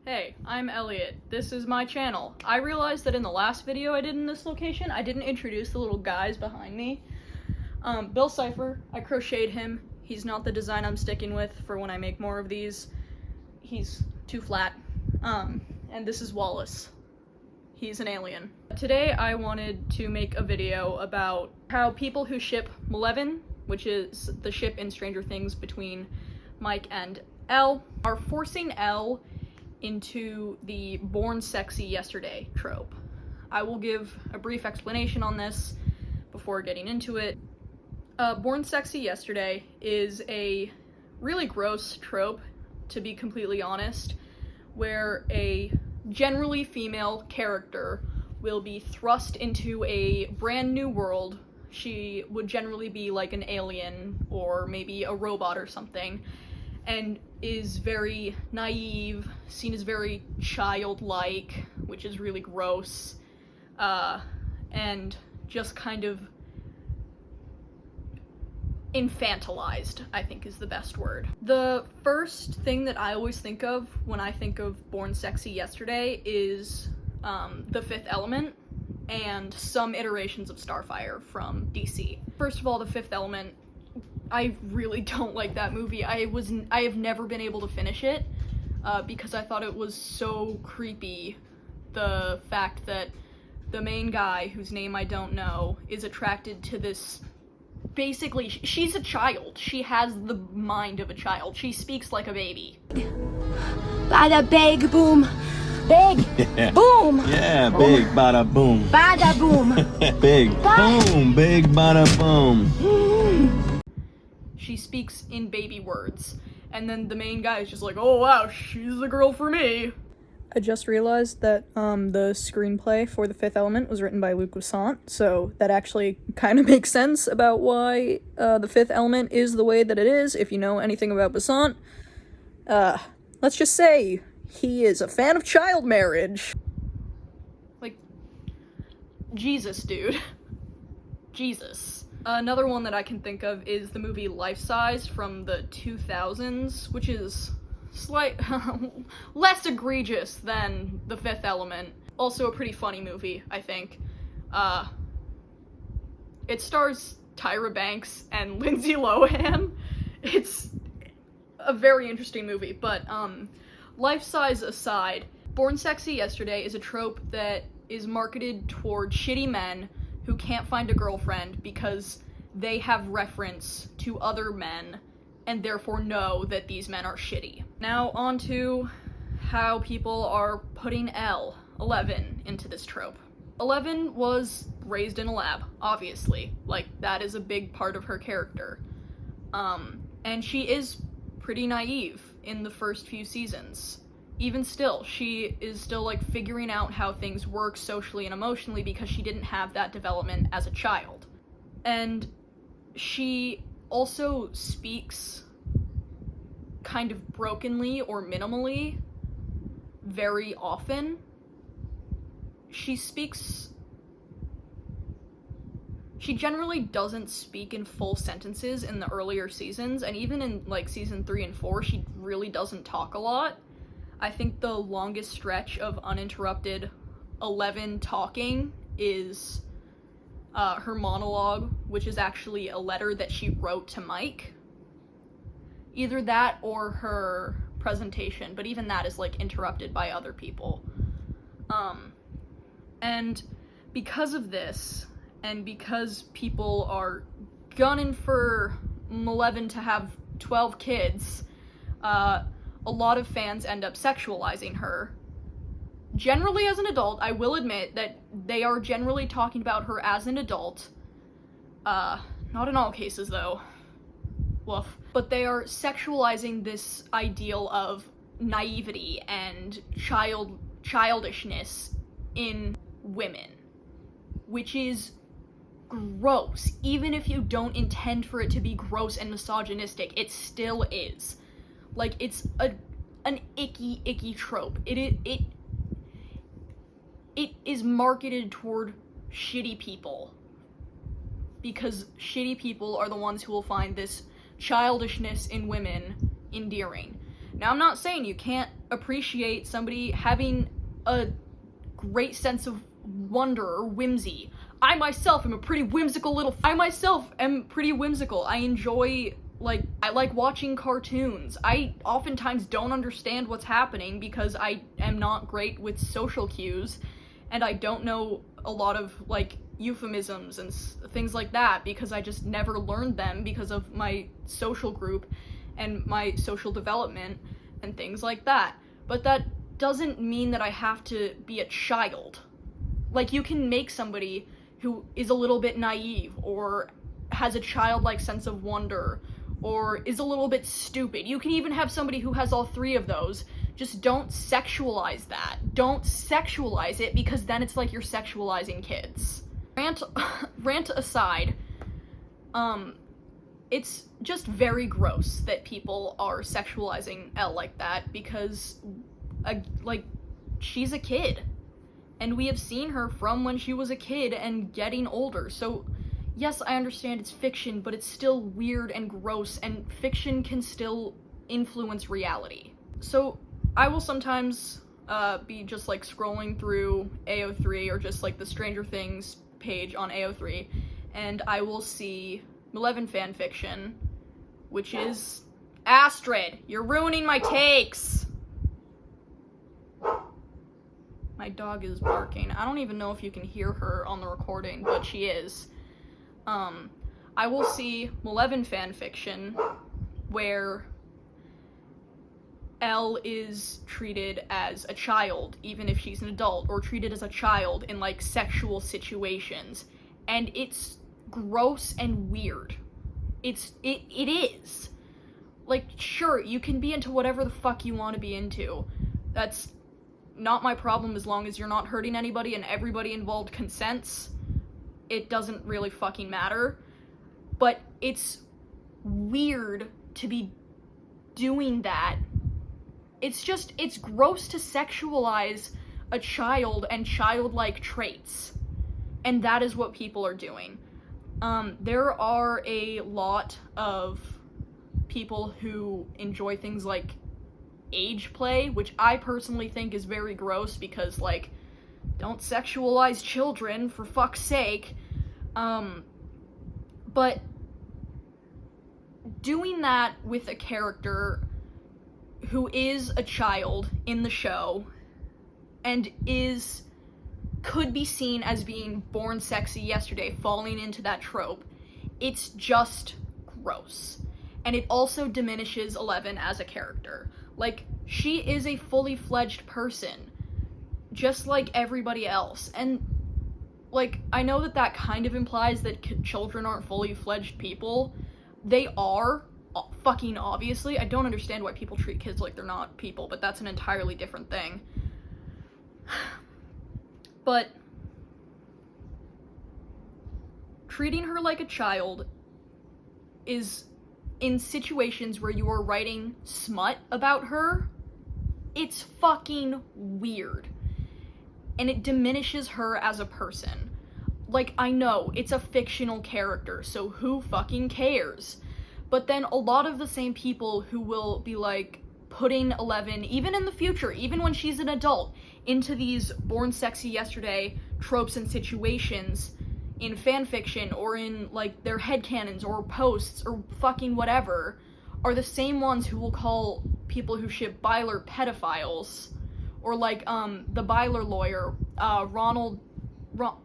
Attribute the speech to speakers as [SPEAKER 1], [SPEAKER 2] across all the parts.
[SPEAKER 1] Hey, I'm Elliot. This is my channel. I realized that in the last video I did in this location, I didn't introduce the little guys behind me. Bill Cipher, I crocheted him. He's not the design I'm sticking with for when I make more of these. He's too flat. And this is Wallace. He's an alien. Today I wanted to make a video about how people who ship Mileven, which is the ship in Stranger Things between Mike and Elle, are forcing Elle into the born sexy yesterday trope. I will give a brief explanation on this before getting into it. Born sexy yesterday is a really gross trope, to be completely honest, where a generally female character will be thrust into a brand new world. She would generally be like an alien or maybe a robot or something, and is very naive, seen as very childlike, which is really gross, and just kind of infantilized, I think is the best word. The first thing that I always think of when I think of Born Sexy Yesterday is The Fifth Element and some iterations of Starfire from DC. First of all, The Fifth Element, I really don't like that movie. I have never been able to finish it because I thought it was so creepy. The fact that the main guy, whose name I don't know, is attracted to this, basically, she's a child. She has the mind of a child. She speaks like a baby.
[SPEAKER 2] Bada big boom. Big boom.
[SPEAKER 3] Yeah, big bada boom.
[SPEAKER 2] Bada boom.
[SPEAKER 3] Big boom. Big bada boom.
[SPEAKER 1] She speaks in baby words, and then the main guy is just like, oh wow, she's the girl for me. I just realized that the screenplay for The Fifth Element was written by Luc Besant, so that actually kind of makes sense about why The Fifth Element is the way that it is. If you know anything about Besant, let's just say he is a fan of child marriage. Like, Jesus, dude. Jesus. Another one that I can think of is the movie Life Size from the 2000s, which is less egregious than The Fifth Element. Also a pretty funny movie, I think. It stars Tyra Banks and Lindsay Lohan. It's a very interesting movie, but Life Size aside, Born Sexy Yesterday is a trope that is marketed toward shitty men who can't find a girlfriend because they have reference to other men and therefore know that these men are shitty. Now on to how people are putting Elle, 11, into this trope. 11 was raised in a lab, obviously. Like, that is a big part of her character. And she is pretty naive in the first few seasons. Even still, she is still, like, figuring out how things work socially and emotionally because she didn't have that development as a child. And she also speaks kind of brokenly or minimally very often. She generally doesn't speak in full sentences in the earlier seasons, and even in, like, season 3 and 4, she really doesn't talk a lot. I think the longest stretch of uninterrupted 11 talking is her monologue, which is actually a letter that she wrote to Mike. Either that or her presentation, but even that is, like, interrupted by other people. And because of this, and because people are gunning for Mileven to have 12 kids, a lot of fans end up sexualizing her. Generally as an adult, I will admit that they are generally talking about her as an adult. Not in all cases, though. Woof. But they are sexualizing this ideal of naivety and childishness in women, which is gross. Even if you don't intend for it to be gross and misogynistic, it still is. Like, it's an icky trope. It is marketed toward shitty people, because shitty people are the ones who will find this childishness in women endearing. Now, I'm not saying you can't appreciate somebody having a great sense of wonder or whimsy. I myself am pretty whimsical. I enjoy, I like watching cartoons. I oftentimes don't understand what's happening because I am not great with social cues, and I don't know a lot of, euphemisms and things like that because I just never learned them because of my social group and my social development and things like that. But that doesn't mean that I have to be a child. You can make somebody who is a little bit naive or has a childlike sense of wonder or is a little bit stupid. You can even have somebody who has all three of those. Just don't sexualize that. Don't sexualize it because then it's like you're sexualizing kids. Rant aside, it's just very gross that people are sexualizing Elle like that because, she's a kid. And we have seen her from when she was a kid and getting older. So, yes, I understand it's fiction, but it's still weird and gross, and fiction can still influence reality. So, I will sometimes be just, scrolling through AO3 or just, the Stranger Things page on AO3, and I will see Mileven fanfiction, which is... Astrid, you're ruining my takes! My dog is barking. I don't even know if you can hear her on the recording, but she is. I will see Mileven fanfiction where Elle is treated as a child, even if she's an adult, or treated as a child in, sexual situations. And it's gross and weird. It is. Sure, you can be into whatever the fuck you want to be into. That's not my problem as long as you're not hurting anybody and everybody involved consents. It doesn't really fucking matter. But it's weird to be doing that. It's gross to sexualize a child and childlike traits. And that is what people are doing. There are a lot of people who enjoy things like age play, which I personally think is very gross because, don't sexualize children, for fuck's sake. But doing that with a character who is a child in the show and could be seen as being born sexy yesterday, falling into that trope, it's just gross. And it also diminishes 11 as a character. She is a fully fledged person, just like everybody else. And, I know that kind of implies that children aren't fully fledged people. They are, fucking obviously. I don't understand why people treat kids like they're not people, but that's an entirely different thing. But treating her like a child is, in situations where you are writing smut about her, it's fucking weird. And it diminishes her as a person. I know, it's a fictional character, so who fucking cares? But then a lot of the same people who will be, putting 11, even in the future, even when she's an adult, into these born sexy yesterday tropes and situations in fanfiction or in, their headcanons or posts or fucking whatever, are the same ones who will call people who ship Byler pedophiles. Or, the Byler lawyer, Ronald Off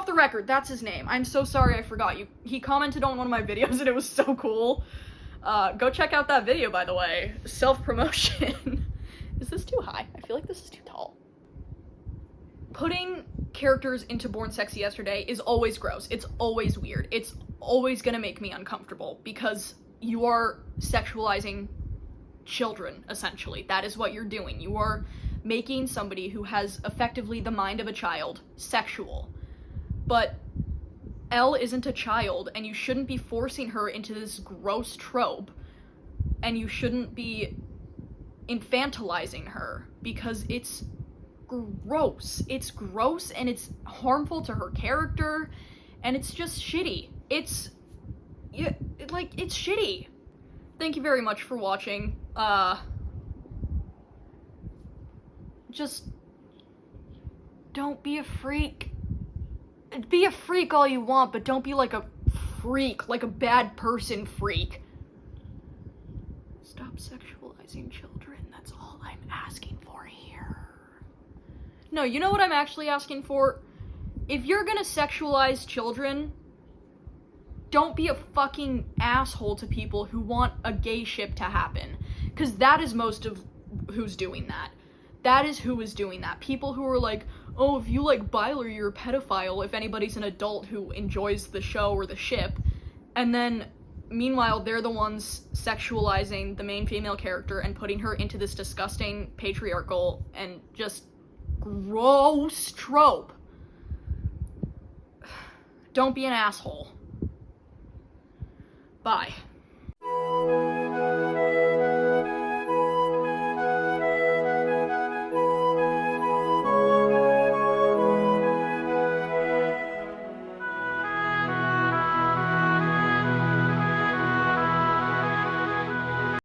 [SPEAKER 1] the Record, that's his name. I'm so sorry, I forgot. He commented on one of my videos and it was so cool. Go check out that video, by the way. Self-promotion. Is this too high? I feel like this is too tall. Putting characters into Born Sexy Yesterday is always gross. It's always weird. It's always gonna make me uncomfortable because you are sexualizing children, essentially. That is what you're doing. You are making somebody who has effectively the mind of a child sexual. But Elle isn't a child, and you shouldn't be forcing her into this gross trope, and you shouldn't be infantilizing her, because it's gross. It's gross, and it's harmful to her character, and it's just shitty. It's shitty. Thank you very much for watching. just don't be a freak. Be a freak all you want, but don't be like a freak, like a bad person freak. Stop sexualizing children, that's all I'm asking for here. No, you know what I'm actually asking for? If you're gonna sexualize children, don't be a fucking asshole to people who want a gay ship to happen. Because that is most of who's doing that. That is who is doing that. People who are like, oh, if you like Byler, you're a pedophile, if anybody's an adult who enjoys the show or the ship. And then, meanwhile, they're the ones sexualizing the main female character and putting her into this disgusting patriarchal and just gross trope. Don't be an asshole. Bye.